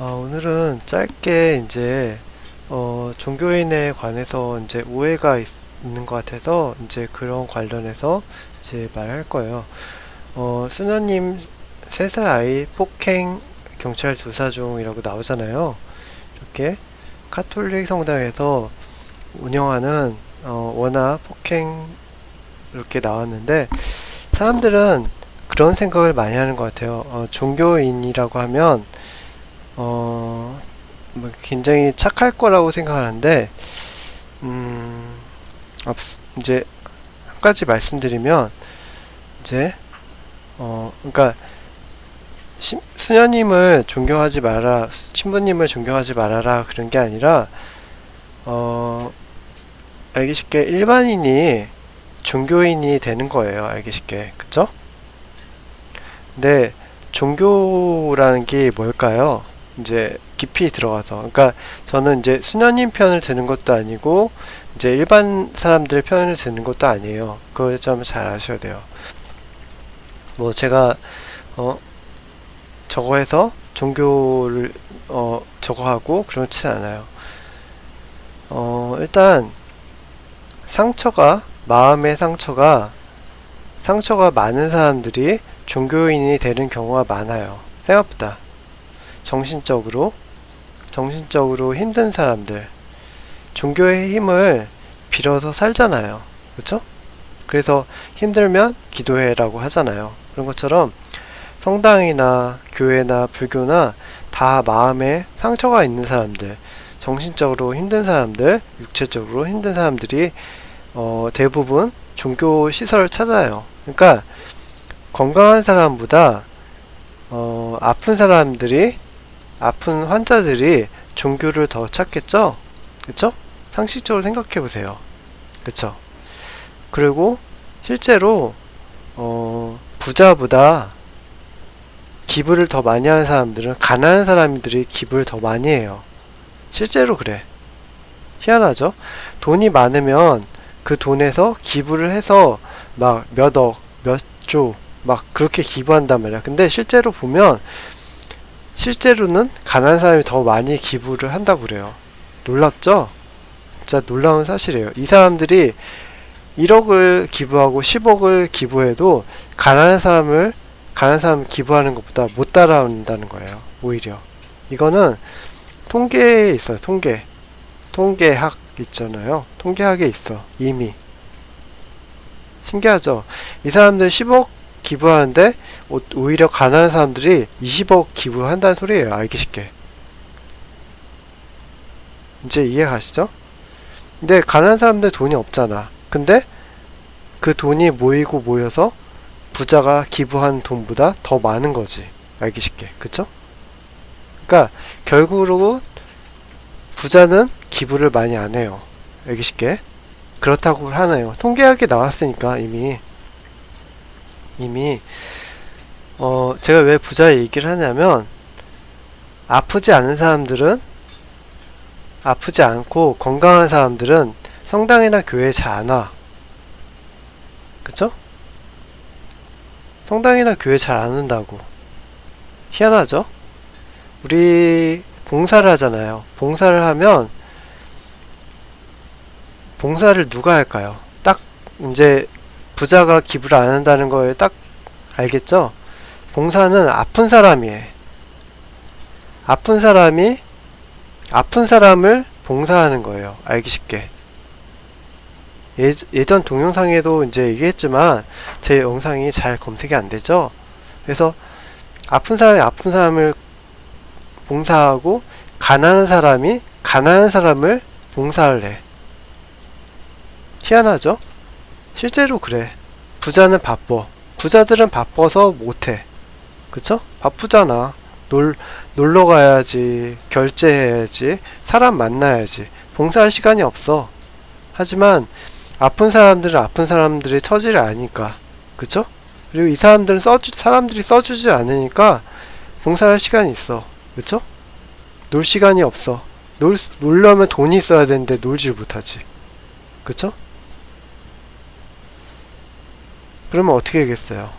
오늘은 짧게 이제 종교인에 관해서 이제 오해가 있는 것 같아서 이제 그런 관련해서 이제 말할 거예요. 수녀님 3살 아이 폭행 경찰 조사 중이라고 나오잖아요. 이렇게 카톨릭 성당에서 운영하는 워낙 폭행 이렇게 나왔는데 사람들은 그런 생각을 많이 하는 것 같아요. 종교인이라고 하면 뭐 굉장히 착할 거라고 생각하는데, 이제 한 가지 말씀드리면, 이제 그러니까 수녀님을 존경하지 마라, 신부님을 존경하지 말아라 그런 게 아니라, 알기 쉽게 일반인이 종교인이 되는 거예요. 알기 쉽게, 그쵸? 근데 종교라는 게 뭘까요? 이제 깊이 들어가서, 그러니까 저는 이제 수녀님 편을 드는 것도 아니고 이제 일반 사람들 편을 드는 것도 아니에요. 그걸 좀 잘 아셔야 돼요. 뭐 제가 저거 해서 종교를 저거 하고 그렇진 않아요. 일단 마음의 상처가 많은 사람들이 종교인이 되는 경우가 많아요. 생각보다 정신적으로 힘든 사람들, 종교의 힘을 빌어서 살잖아요. 그쵸? 그래서 힘들면 기도해라고 하잖아요. 그런 것처럼 성당이나 교회나 불교나 다 마음에 상처가 있는 사람들, 정신적으로 힘든 사람들, 육체적으로 힘든 사람들이 대부분 종교 시설을 찾아요. 그러니까 건강한 사람보다 아픈 환자들이 종교를 더 찾겠죠? 그쵸? 상식적으로 생각해 보세요. 그쵸? 그리고 실제로 부자보다 기부를 더 많이 하는 사람들은 가난한 사람들이 기부를 더 많이 해요. 실제로 그래. 희한하죠? 돈이 많으면 그 돈에서 기부를 해서 막 몇 억, 몇 조, 막 그렇게 기부한단 말이야. 근데 실제로는 가난한 사람이 더 많이 기부를 한다고 그래요. 놀랍죠? 진짜 놀라운 사실이에요. 이 사람들이 1억을 기부하고 10억을 기부해도 가난한 사람 기부하는 것보다 못 따라온다는 거예요. 오히려. 이거는 통계에 있어요. 통계학 있잖아요. 통계학에 있어. 이미. 신기하죠? 이 사람들 10억 기부하는데 오히려 가난한 사람들이 20억 기부한다는 소리예요. 알기 쉽게. 이제 이해 가시죠? 근데 가난한 사람들 돈이 없잖아. 근데 그 돈이 모여서 부자가 기부한 돈보다 더 많은 거지. 알기 쉽게. 그쵸? 그러니까 결국은 부자는 기부를 많이 안 해요. 알기 쉽게. 그렇다고 하네요. 통계학에 나왔으니까 이미 제가 왜 부자 얘기를 하냐면 아프지 않고 건강한 사람들은 성당이나 교회에 잘 안 와. 그쵸? 성당이나 교회 잘 안 온다고. 희한하죠? 우리 봉사를 하잖아요. 봉사를 하면 봉사를 누가 할까요? 딱 이제 부자가 기부를 안 한다는 거에 딱 알겠죠? 봉사는 아픈 사람이 해. 아픈 사람을 봉사하는 거예요. 알기 쉽게. 예전 동영상에도 이제 얘기했지만 제 영상이 잘 검색이 안 되죠? 그래서 아픈 사람을 봉사하고 가난한 사람을 봉사를 해. 희한하죠? 실제로 그래. 부자는 바빠. 부자들은 바빠서 못해. 그쵸? 바쁘잖아. 놀러 가야지, 결제해야지, 사람 만나야지. 봉사할 시간이 없어. 하지만 아픈 사람들은 아픈 사람들의 처지를 아니까. 그쵸? 그리고 이 사람들이 써주지 않으니까 봉사할 시간이 있어. 그쵸? 놀 시간이 없어. 놀려면 돈이 있어야 되는데 놀질 못하지. 그쵸? 그러면 어떻게 하겠어요?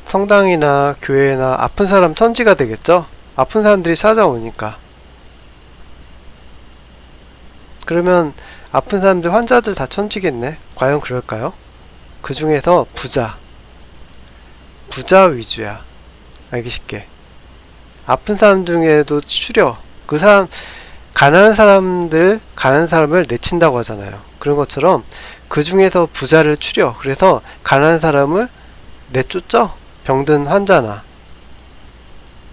성당이나 교회나 아픈 사람 천지가 되겠죠? 아픈 사람들이 찾아오니까. 그러면 아픈 사람들, 환자들 다 천지겠네? 과연 그럴까요? 그 중에서 부자 위주야. 알기 쉽게. 아픈 사람 중에도 추려. 그 사람, 가난한 사람을 내친다고 하잖아요. 그런 것처럼 그 중에서 부자를 추려. 그래서 가난한 사람을 내쫓죠? 병든 환자나.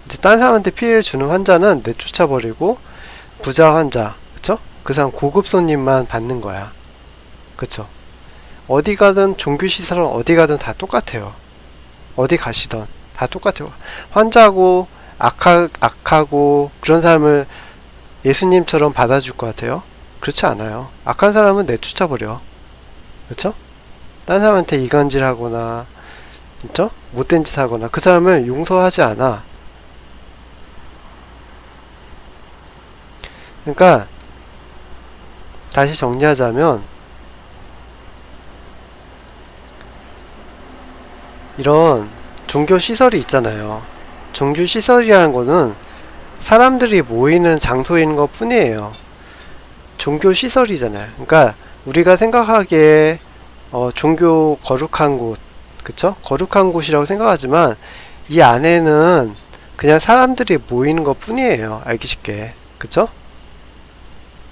이제 딴 사람한테 피해를 주는 환자는 내쫓아버리고 부자 환자, 그쵸? 그 사람 고급 손님만 받는 거야. 그쵸? 어디 가든 종교시설은 어디 가든 다 똑같아요. 어디 가시던 다 똑같아요. 환자고 악하고 그런 사람을 예수님처럼 받아줄 것 같아요? 그렇지 않아요. 악한 사람은 내쫓아버려. 그쵸? 딴 사람한테 이간질하거나, 그쵸? 못된 짓 하거나 그 사람을 용서하지 않아. 그러니까 다시 정리하자면 이런 종교시설이 있잖아요. 종교시설이라는 거는 사람들이 모이는 장소인 것 뿐이에요. 종교시설이잖아요. 그러니까 우리가 생각하기에 종교 거룩한 곳, 그쵸? 거룩한 곳이라고 생각하지만 이 안에는 그냥 사람들이 모이는 것 뿐이에요. 알기 쉽게. 그쵸?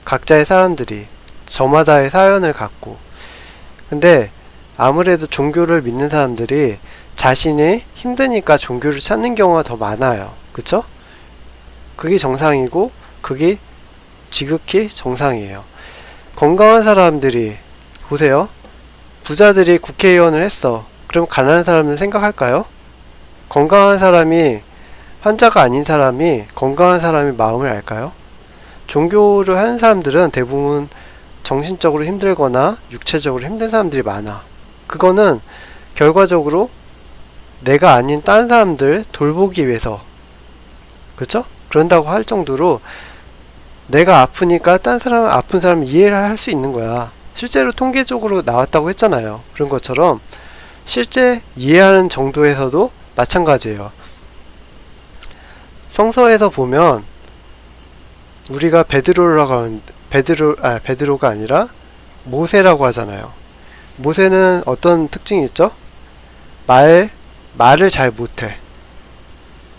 각자의 사람들이 저마다의 사연을 갖고. 근데 아무래도 종교를 믿는 사람들이 자신이 힘드니까 종교를 찾는 경우가 더 많아요. 그쵸? 그게 정상이고 그게 지극히 정상이에요. 건강한 사람들이, 보세요. 부자들이 국회의원을 했어. 그럼 가난한 사람은 생각할까요? 건강한 사람이, 환자가 아닌 사람이 건강한 사람의 마음을 알까요? 종교를 하는 사람들은 대부분 정신적으로 힘들거나 육체적으로 힘든 사람들이 많아. 그거는 결과적으로 내가 아닌 딴 사람들 돌보기 위해서, 그쵸? 그런다고 할 정도로 내가 아프니까 딴 사람, 아픈 사람 이해를 할 수 있는 거야. 실제로 통계적으로 나왔다고 했잖아요. 그런 것처럼 실제 이해하는 정도에서도 마찬가지예요. 성서에서 보면 우리가 베드로가 아니라 모세라고 하잖아요. 모세는 어떤 특징이 있죠? 말을 잘 못해.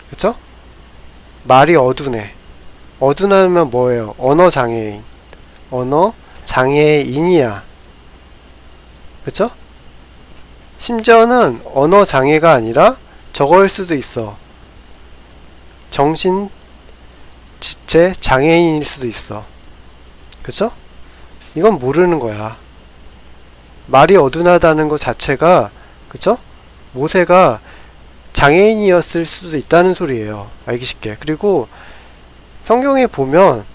그쵸? 말이 어두네. 어두나면 뭐예요? 언어 장애인이야. 그쵸? 심지어는 언어 장애가 아니라 저거일 수도 있어. 정신 지체 장애인일 수도 있어. 그쵸? 이건 모르는 거야. 말이 어둔하다는 것 자체가, 그쵸? 모세가 장애인이었을 수도 있다는 소리예요. 알기 쉽게. 그리고 성경에 보면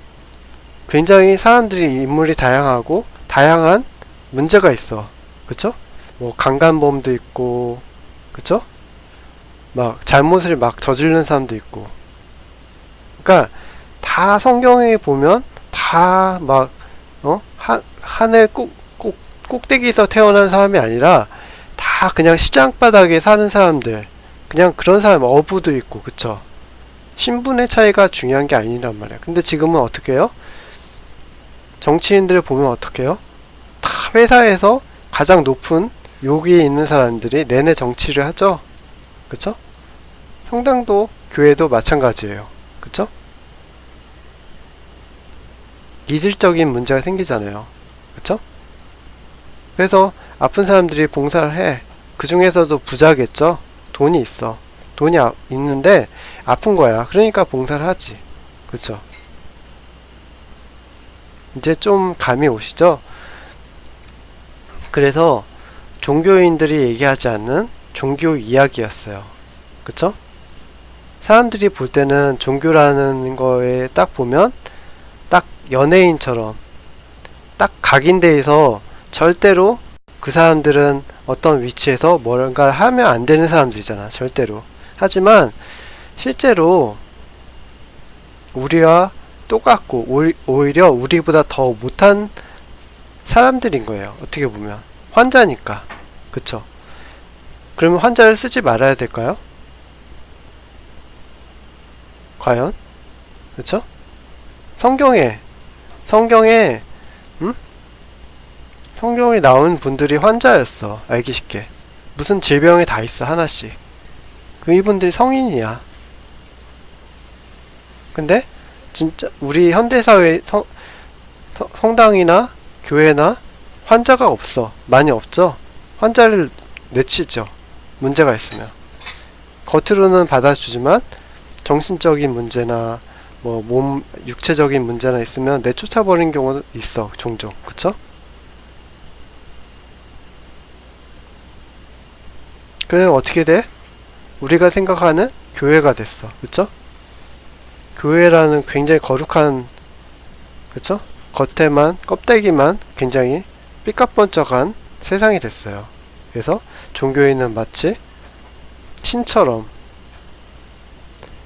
굉장히 인물이 다양하고 다양한 문제가 있어. 그쵸? 뭐 강간범도 있고, 그쵸? 막 잘못을 막 저지르는 사람도 있고. 그러니까 다 성경에 보면 다 막 하늘 꼭대기에서 태어난 사람이 아니라 다 그냥 시장바닥에 사는 사람들, 그냥 그런 사람, 어부도 있고. 그쵸? 신분의 차이가 중요한 게 아니란 말이야. 근데 지금은 어떻게 해요? 정치인들을 보면 어떻게 해요? 다 회사에서 가장 높은 요기에 있는 사람들이 내내 정치를 하죠. 그쵸? 성당도 교회도 마찬가지예요. 그쵸? 이질적인 문제가 생기잖아요. 그쵸? 그래서 아픈 사람들이 봉사를 해. 그 중에서도 부자겠죠? 돈이 있어. 돈이 있는데 아픈 거야. 그러니까 봉사를 하지. 그쵸? 이제 좀 감이 오시죠? 그래서 종교인들이 얘기하지 않는 종교 이야기였어요. 그쵸? 사람들이 볼 때는 종교라는 거에 딱 보면 딱 연예인처럼 딱 각인돼서 절대로 그 사람들은 어떤 위치에서 뭔가를 하면 안 되는 사람들이잖아. 절대로. 하지만 실제로 우리와 똑같고 오히려 우리보다 더 못한 사람들인 거예요. 어떻게 보면 환자니까. 그쵸? 그러면 환자를 쓰지 말아야 될까요? 과연? 그쵸? 성경에 음? 성경에 나온 분들이 환자였어. 알기 쉽게. 무슨 질병이 다 있어, 하나씩. 이분들이 성인이야. 근데 진짜 우리 현대사회 성당이나 교회나 환자가 없어. 많이 없죠? 환자를 내치죠. 문제가 있으면. 겉으로는 받아주지만 정신적인 문제나 뭐 육체적인 문제나 있으면 내쫓아버린 경우도 있어. 종종. 그쵸? 그래 어떻게 돼? 우리가 생각하는 교회가 됐어. 그쵸? 교회라는 굉장히 거룩한, 그쵸? 겉에만 껍데기만 굉장히 삐까뻔쩍한 세상이 됐어요. 그래서 종교인은 마치 신처럼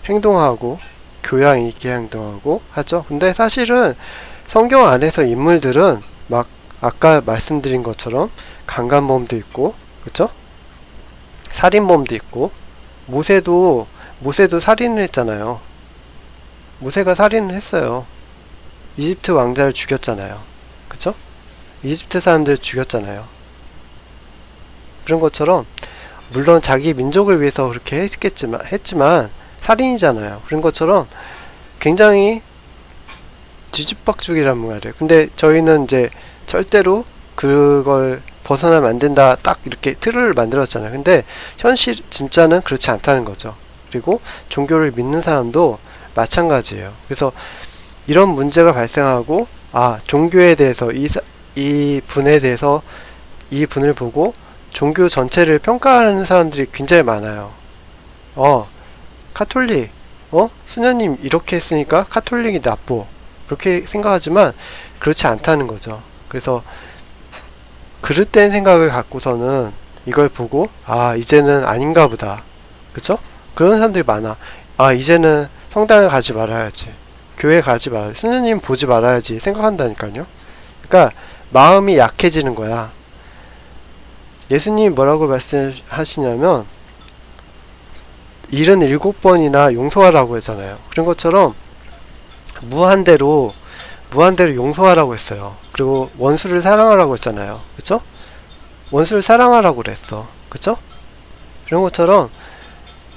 행동하고 교양 있게 행동하고 하죠. 근데 사실은 성경 안에서 인물들은 막 아까 말씀드린 것처럼 강간범도 있고, 그쵸? 살인범도 있고, 모세도 살인을 했잖아요. 모세가 살인을 했어요. 이집트 왕자를 죽였잖아요. 그쵸? 이집트 사람들을 죽였잖아요. 그런 것처럼 물론 자기 민족을 위해서 그렇게 했지만 살인이잖아요. 그런 것처럼 굉장히 뒤집박죽이란 말이에요. 근데 저희는 이제 절대로 그걸 벗어나면 안 된다, 딱 이렇게 틀을 만들었잖아요. 근데 현실 진짜는 그렇지 않다는 거죠. 그리고 종교를 믿는 사람도 마찬가지예요. 그래서 이런 문제가 발생하고, 종교에 대해서 이 분에 대해서 이 분을 보고 종교 전체를 평가하는 사람들이 굉장히 많아요. 카톨릭, 수녀님 이렇게 했으니까 카톨릭이 나빠, 그렇게 생각하지만 그렇지 않다는 거죠. 그래서 그릇된 생각을 갖고서는 이걸 보고 이제는 아닌가 보다, 그쵸? 그런 사람들이 많아. 이제는 성당에 가지 말아야지, 교회 가지 말아야지, 수녀님 보지 말아야지 생각한다니까요. 그러니까 마음이 약해지는 거야. 예수님이 뭐라고 말씀하시냐면 77번이나 용서하라고 했잖아요. 그런 것처럼 무한대로 용서하라고 했어요. 그리고 원수를 사랑하라고 했잖아요. 그쵸? 원수를 사랑하라고 그랬어. 그쵸? 그런 것처럼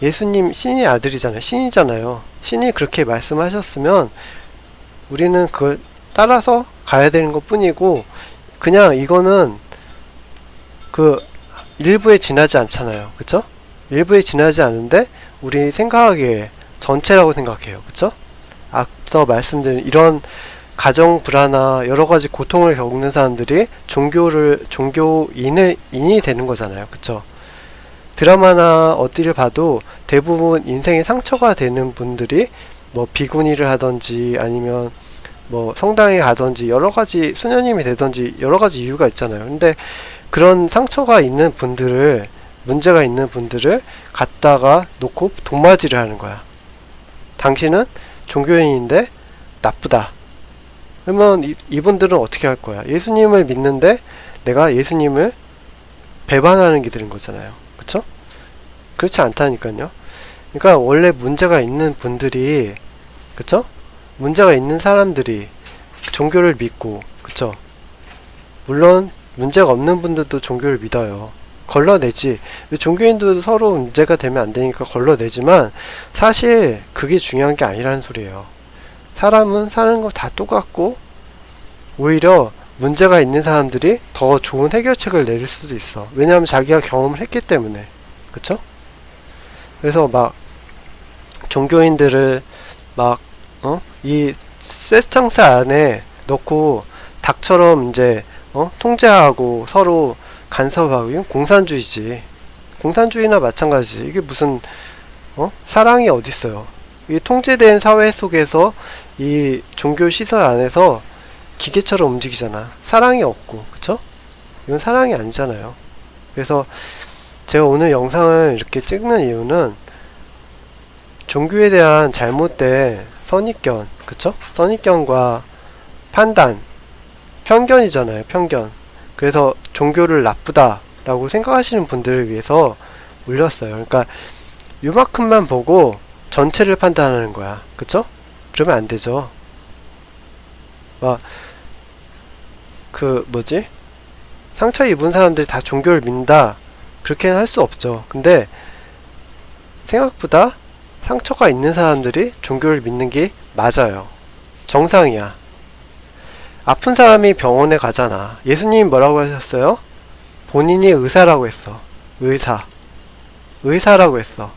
예수님 신의 아들이잖아요. 신이잖아요. 신이 그렇게 말씀하셨으면 우리는 그걸 따라서 가야 되는 것 뿐이고, 그냥 이거는 그 일부에 지나지 않잖아요. 그쵸? 일부에 지나지 않은데 우리 생각하기에 전체라고 생각해요. 그쵸? 앞서 말씀드린 이런 가정 불화나 여러가지 고통을 겪는 사람들이 종교인이 되는 거잖아요. 그쵸? 드라마나 어디를 봐도 대부분 인생에 상처가 되는 분들이 뭐 비구니를 하던지 아니면 뭐 성당에 가던지 여러가지 수녀님이 되던지 여러가지 이유가 있잖아요. 근데 그런 상처가 있는 분들을, 문제가 있는 분들을 갖다가 놓고 돈맞이를 하는 거야. 당신은 종교인인데 나쁘다. 그러면 이분들은 어떻게 할 거야? 예수님을 믿는데 내가 예수님을 배반하는 게 되는 거잖아요. 그쵸? 그렇지 않다니까요. 그러니까 원래 문제가 있는 분들이, 그쵸? 문제가 있는 사람들이 종교를 믿고, 그쵸? 물론 문제가 없는 분들도 종교를 믿어요. 걸러내지. 종교인도 서로 문제가 되면 안 되니까 걸러내지만 사실 그게 중요한 게 아니라는 소리예요. 사람은 사는 거 다 똑같고 오히려 문제가 있는 사람들이 더 좋은 해결책을 내릴 수도 있어. 왜냐하면 자기가 경험을 했기 때문에. 그쵸? 그래서 막 종교인들을 막 이 쇠창살 안에 넣고 닭처럼 이제 통제하고 서로 간섭하고, 이건 공산주의지. 공산주의나 마찬가지지. 이게 무슨 사랑이 어딨어요. 이 통제된 사회 속에서 이 종교 시설 안에서 기계처럼 움직이잖아. 사랑이 없고, 그쵸? 이건 사랑이 아니잖아요. 그래서 제가 오늘 영상을 이렇게 찍는 이유는 종교에 대한 잘못된 선입견, 그쵸? 선입견과 판단, 편견이잖아요. 편견. 그래서 종교를 나쁘다 라고 생각하시는 분들을 위해서 올렸어요. 그러니까 요만큼만 보고 전체를 판단하는 거야. 그쵸? 그러면 안 되죠. 막 그 뭐지? 상처 입은 사람들이 다 종교를 믿는다, 그렇게는 할 수 없죠. 근데 생각보다 상처가 있는 사람들이 종교를 믿는 게 맞아요. 정상이야. 아픈 사람이 병원에 가잖아. 예수님이 뭐라고 하셨어요? 본인이 의사라고 했어. 의사라고 했어.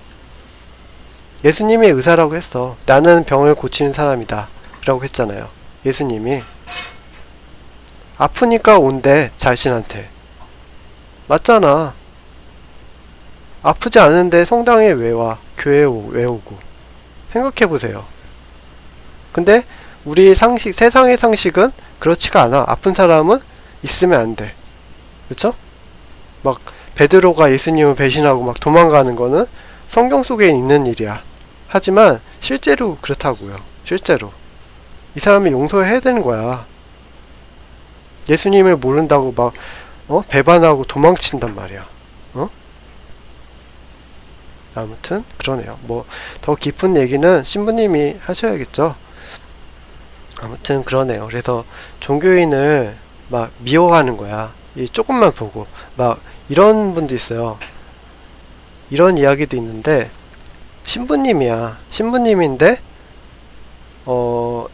예수님이 의사라고 했어. 나는 병을 고치는 사람이다 라고 했잖아요. 예수님이. 아프니까 온대, 자신한테. 맞잖아. 아프지 않은데 성당에 왜 와? 왜 오고? 생각해보세요. 근데 우리 상식, 세상의 상식은 그렇지가 않아. 아픈 사람은 있으면 안 돼. 그쵸? 막 베드로가 예수님을 배신하고 막 도망가는 거는 성경 속에 있는 일이야. 하지만 실제로 그렇다고요. 실제로 이 사람이 용서해야 되는 거야. 예수님을 모른다고 막 배반하고 도망친단 말이야. 아무튼 그러네요. 뭐 더 깊은 얘기는 신부님이 하셔야겠죠. 아무튼 그러네요. 그래서 종교인을 막 미워하는 거야. 이 조금만 보고 막 이런 분도 있어요. 이런 이야기도 있는데, 신부님이야. 신부님인데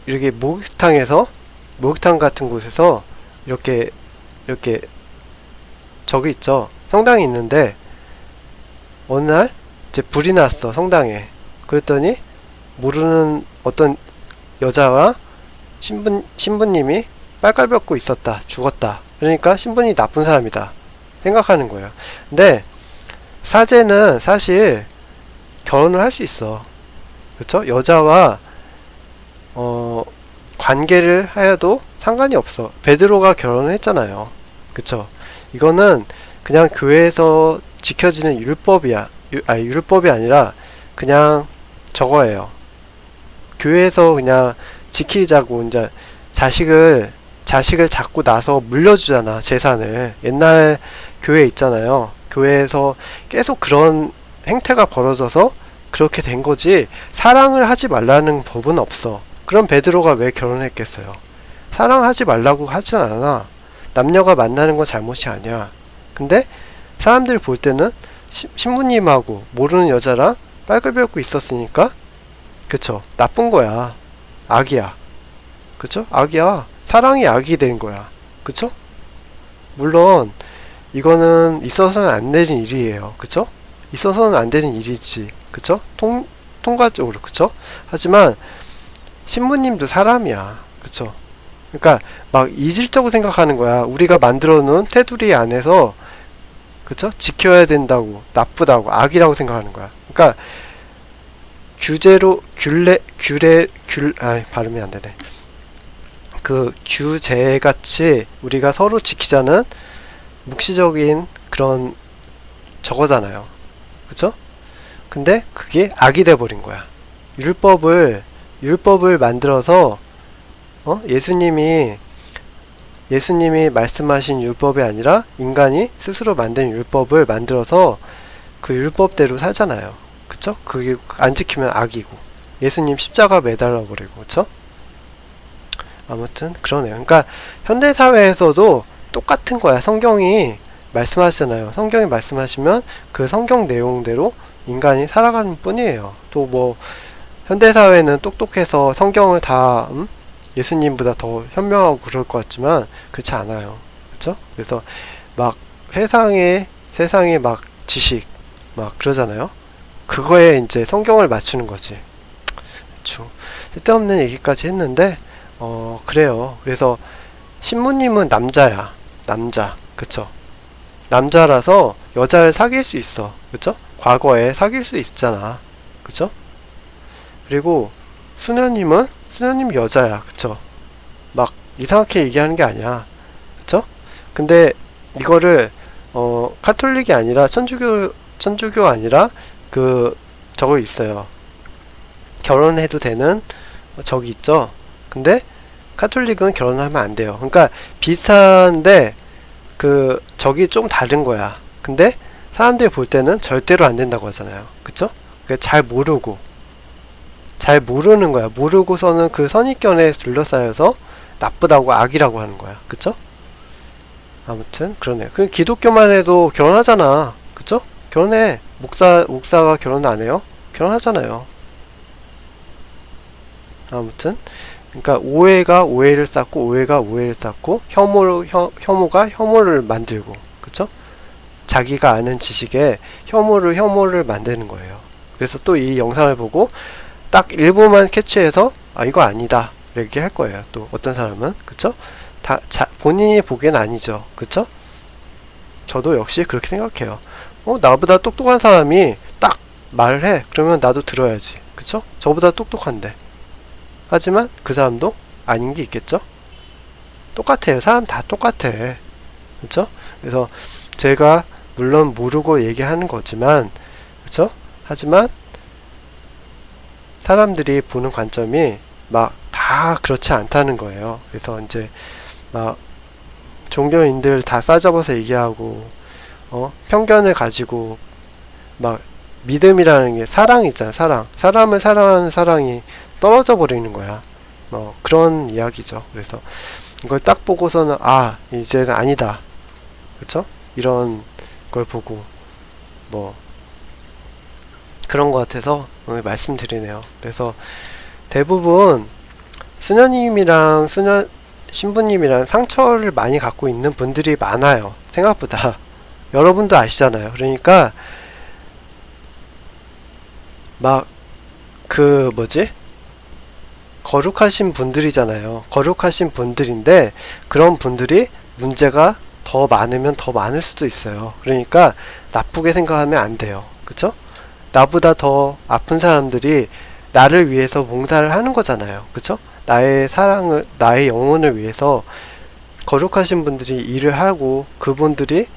이렇게 목욕탕 같은 곳에서 이렇게 저기 있죠. 성당이 있는데 어느 날 이제 불이 났어, 성당에. 그랬더니 모르는 어떤 여자와 신부님이 빨깔벗고 있었다. 죽었다. 그러니까 신부님이 나쁜 사람이다 생각하는 거예요. 근데 사제는 사실 결혼을 할 수 있어. 그쵸? 여자와 관계를 하여도 상관이 없어. 베드로가 결혼을 했잖아요. 그쵸? 이거는 그냥 교회에서 지켜지는 율법이야. 율법이 아니라 그냥 저거예요. 교회에서 그냥 지키자고. 이제 자식을 잡고 나서 물려주잖아, 재산을. 옛날 교회 있잖아요. 교회에서 계속 그런 행태가 벌어져서 그렇게 된 거지, 사랑을 하지 말라는 법은 없어. 그럼 베드로가 왜 결혼했겠어요? 사랑하지 말라고 하진 않아. 남녀가 만나는 건 잘못이 아니야. 근데 사람들이 볼 때는 신부님하고 모르는 여자랑 빨글벗고 있었으니까, 그쵸? 나쁜 거야. 악이야. 그쵸? 악이야. 사랑이 악이 된 거야. 그쵸? 물론 이거는 있어서는 안 되는 일이에요. 그쵸? 있어서는 안 되는 일이지. 그쵸? 통과적으로. 그쵸? 하지만 신부님도 사람이야. 그쵸? 그러니까 막 이질적으로 생각하는 거야. 우리가 만들어 놓은 테두리 안에서, 그쵸? 지켜야 된다고, 나쁘다고, 악이라고 생각하는 거야. 그러니까 발음이 안 되네. 그 규제같이 우리가 서로 지키자는 묵시적인 그런 저거잖아요. 그쵸? 근데 그게 악이 돼버린 거야. 율법을 만들어서 예수님이 말씀하신 율법이 아니라 인간이 스스로 만든 율법을 만들어서 그 율법대로 살잖아요. 그쵸? 그게 안 지키면 악이고, 예수님 십자가 매달려 버리고. 그쵸? 아무튼 그러네요. 그러니까 현대사회에서도 똑같은 거야. 성경이 말씀하시잖아요. 성경이 말씀하시면 그 성경 내용대로 인간이 살아가는 뿐이에요. 또 뭐 현대사회는 똑똑해서 성경을 다 예수님보다 더 현명하고 그럴 것 같지만 그렇지 않아요. 그쵸? 그래서 막 세상에 막 지식 막 그러잖아요. 그거에 이제 성경을 맞추는 거지. 그쵸? 쓸데없는 얘기까지 했는데 그래요. 그래서 신부님은 남자야. 남자. 그쵸? 남자라서 여자를 사귈 수 있어. 그쵸? 과거에 사귈 수 있잖아. 그쵸? 그리고 수녀님은 여자야. 그쵸? 막 이상하게 얘기하는 게 아니야. 그쵸? 근데 이거를 카톨릭이 아니라 천주교 아니라 저거 있어요. 결혼해도 되는 저기 있죠? 근데 카톨릭은 결혼하면 안 돼요. 그러니까 비슷한데 저기 좀 다른 거야. 근데 사람들이 볼 때는 절대로 안 된다고 하잖아요. 그쵸? 그러니까 잘 모르는 거야. 모르고서는 그 선입견에 둘러싸여서 나쁘다고 악이라고 하는 거야. 그쵸? 아무튼 그러네요. 그 기독교만 해도 결혼하잖아. 그쵸? 결혼해. 목사가 결혼 안 해요? 결혼하잖아요. 아무튼 그러니까 오해가 오해를 쌓고 오해가 오해를 쌓고 혐오가 혐오를 만들고, 그쵸? 자기가 아는 지식에 혐오를 만드는 거예요. 그래서 또 이 영상을 보고 딱 일부만 캐치해서 아 이거 아니다 이렇게 할 거예요. 또 어떤 사람은, 그쵸? 본인이 보기엔 아니죠. 그쵸? 저도 역시 그렇게 생각해요. 나보다 똑똑한 사람이 딱 말을 해. 그러면 나도 들어야지. 그쵸? 저보다 똑똑한데. 하지만 그 사람도 아닌 게 있겠죠? 똑같아요. 사람 다 똑같아. 그쵸? 그래서 제가 물론 모르고 얘기하는 거지만, 그쵸? 하지만 사람들이 보는 관점이 막 다 그렇지 않다는 거예요. 그래서 이제 막 종교인들 다 싸잡아서 얘기하고 편견을 가지고 막 믿음이라는 게 사랑 있잖아. 사람을 사랑하는 사랑이 떨어져 버리는 거야. 그런 이야기죠. 그래서 이걸 딱 보고서는 아 이제는 아니다. 그쵸? 이런 걸 보고 그런 것 같아서 오늘 말씀드리네요. 그래서 대부분 수녀님이랑 신부님이랑 상처를 많이 갖고 있는 분들이 많아요. 생각보다. 여러분도 아시잖아요. 그러니까 막 거룩하신 분들이잖아요. 거룩하신 분들인데 그런 분들이 문제가 더 많으면 더 많을 수도 있어요. 그러니까 나쁘게 생각하면 안 돼요. 그쵸? 나보다 더 아픈 사람들이 나를 위해서 봉사를 하는 거잖아요. 그쵸? 나의 영혼을 위해서 거룩하신 분들이 일을 하고, 그분들이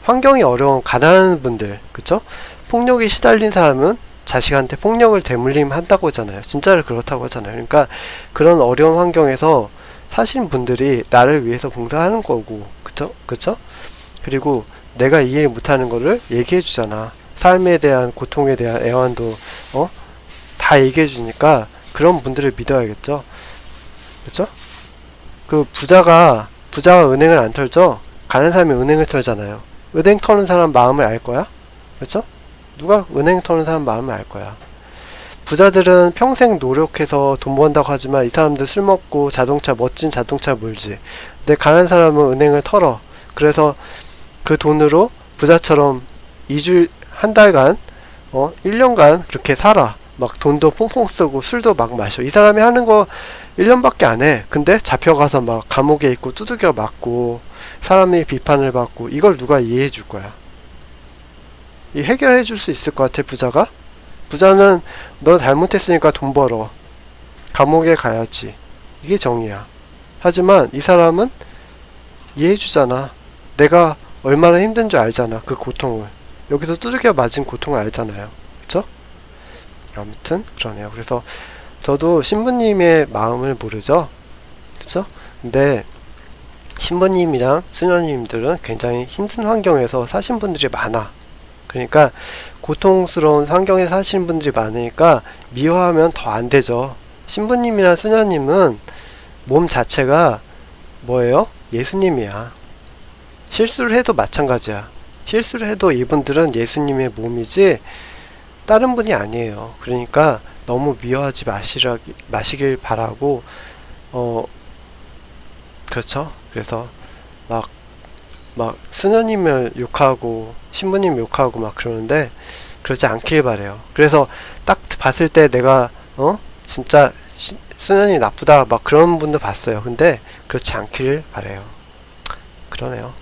환경이 어려운 가난한 분들, 그쵸? 폭력에 시달린 사람은 자식한테 폭력을 대물림 한다고 하잖아요. 진짜로 그렇다고 하잖아요. 그러니까 그런 어려운 환경에서 사신 분들이 나를 위해서 봉사하는 거고, 그쵸? 그리고 내가 이해 못하는 거를 얘기해 주잖아. 삶에 대한 고통에 대한 애환도 다 얘기해 주니까 그런 분들을 믿어야겠죠. 그쵸? 그 부자가 은행을 안 털죠? 가는 사람이 은행을 털잖아요. 은행 터는 사람 마음을 알 거야? 그쵸? 누가 은행 터는 사람 마음을 알 거야. 부자들은 평생 노력해서 돈 번다고 하지만 이 사람들 술 먹고 멋진 자동차 몰지. 근데 가난 사람은 은행을 털어. 그래서 그 돈으로 부자처럼 한 달간 1년간 그렇게 살아. 막 돈도 퐁퐁 쓰고 술도 막 마셔. 이 사람이 하는 거 1년밖에 안 해. 근데 잡혀가서 막 감옥에 있고 두들겨 맞고 사람의 비판을 받고, 이걸 누가 이해해 줄 거야? 이 해결해 줄 수 있을 것 같아, 부자가? 부자는 너 잘못했으니까 돈 벌어. 감옥에 가야지. 이게 정의야. 하지만 이 사람은 이해해 주잖아. 내가 얼마나 힘든 줄 알잖아. 그 고통을. 여기서 두들겨 맞은 고통을 알잖아요. 그쵸? 아무튼 그러네요. 그래서 저도 신부님의 마음을 모르죠. 그쵸? 근데 신부님이랑 수녀님들은 굉장히 힘든 환경에서 사신 분들이 많아. 그러니까 고통스러운 환경에 사시는 분들이 많으니까 미워하면 더 안 되죠. 신부님이나 수녀님은 몸 자체가 뭐예요? 예수님이야. 실수를 해도 마찬가지야. 실수를 해도 이분들은 예수님의 몸이지 다른 분이 아니에요. 그러니까 너무 미워하지 마시길 바라고, 그렇죠? 그래서 막 수녀님을 욕하고 신부님 욕하고 막 그러는데 그러지 않길 바래요. 그래서 딱 봤을 때 내가 진짜 수녀님 나쁘다 막 그런 분도 봤어요. 근데 그렇지 않길 바래요. 그러네요.